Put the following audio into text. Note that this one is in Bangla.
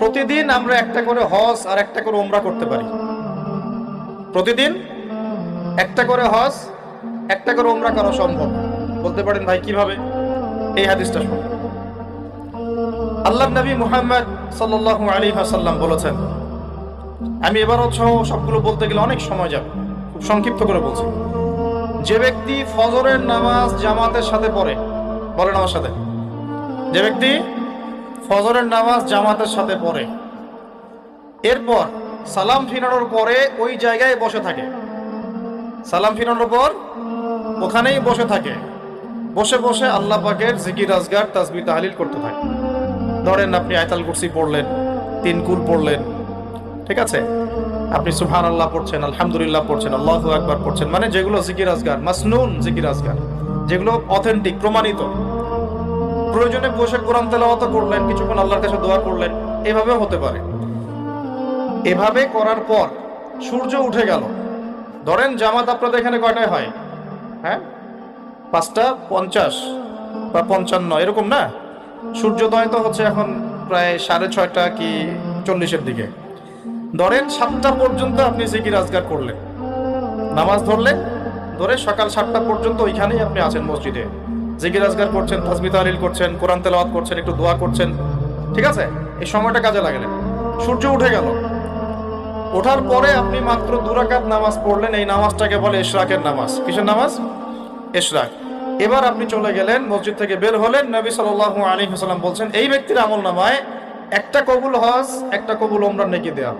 প্রতিদিন আমরা একটা করে হজ আর একটা করে উমরা করতে পারি। প্রতিদিন একটা করে হজ একটা করে উমরা করা সম্ভব। বলতে পারেন ভাই কিভাবে? এই হাদিসটা শুনুন। আল্লাহর নবী মুহাম্মদ সাল্লাল্লাহু আলাইহি ওয়াসাল্লাম বলেছেন, আমি এবারও সবগুলো বলতে গেলে অনেক সময় যাবে, খুব সংক্ষিপ্ত করে বলছি। যে ব্যক্তি ফজরের নামাজ জামাতের সাথে পড়ে, বলেন আমার সাথে, যে ব্যক্তি ফজরের নামাজ জামাতের সাথে পড়ে, এরপর সালাম ফিরানোর পরে ওই জায়গায় বসে থাকে, সালাম ফিরানোর পর ওখানেই বসে থাকে, বসে বসে আল্লাহ পাকের জিকির আজগার তাসবিহ তাহলিল করতে থাকে। ধরেন আপনি আয়াতুল কুরসি পড়লেন, 3 কুল পড়লেন, ঠিক আছে, আপনি সুবহানাল্লাহ পড়ছেন, আলহামদুলিল্লাহ পড়ছেন, আল্লাহু আকবার পড়ছেন, মানে যেগুলো জিকির আজগার, মাসনুন জিকির আজগার, যেগুলো অথেন্টিক প্রমাণিত। প্রয়োজনে বসে কোরআন তেলাওয়াত করলেন, কিছুক্ষণ আল্লাহর কাছে দোয়া করলেন, এভাবেও হতে পারে। এভাবে করার পর সূর্য উঠে গেল। ধরেন জামাত আপনাদের এখানে কয়টায় হয়? হ্যাঁ, 5:50 বা 55 এরকম না? সূর্যোদয় তো হচ্ছে এখন প্রায় 6:30 কি 40-এর দিকে। ধরেন 7টা পর্যন্ত আপনি জিকির আজগার করলেন, নামাজ ধরলেন, ধরে সকাল 7টা পর্যন্ত ওইখানেই আপনি আছেন মসজিদে, জিকির আজগার করছেন, তাসবিহ তাহলিল করছেন, কোরআন তেলাওয়াত করছেন, একটু দোয়া করছেন, ঠিক আছে, এই সময়টা কাজে লাগালেন। সূর্য উঠে গেল, ওঠার পরে আপনি মাত্র 2 রাকাত নামাজ পড়লেন। এই নামাজটাকে বলে ইশরাকের নামাজ। কিসের নামাজ? ইশরাক। এবার আপনি চলে গেলেন, মসজিদ থেকে বের হলেন। নবী সাল্লাল্লাহু আলাইহি ওয়াসাল্লাম বলছেন, এই ব্যক্তির আমলনামায় একটা কবুল হজ একটা কবুল উমরার নেকি দেয়া।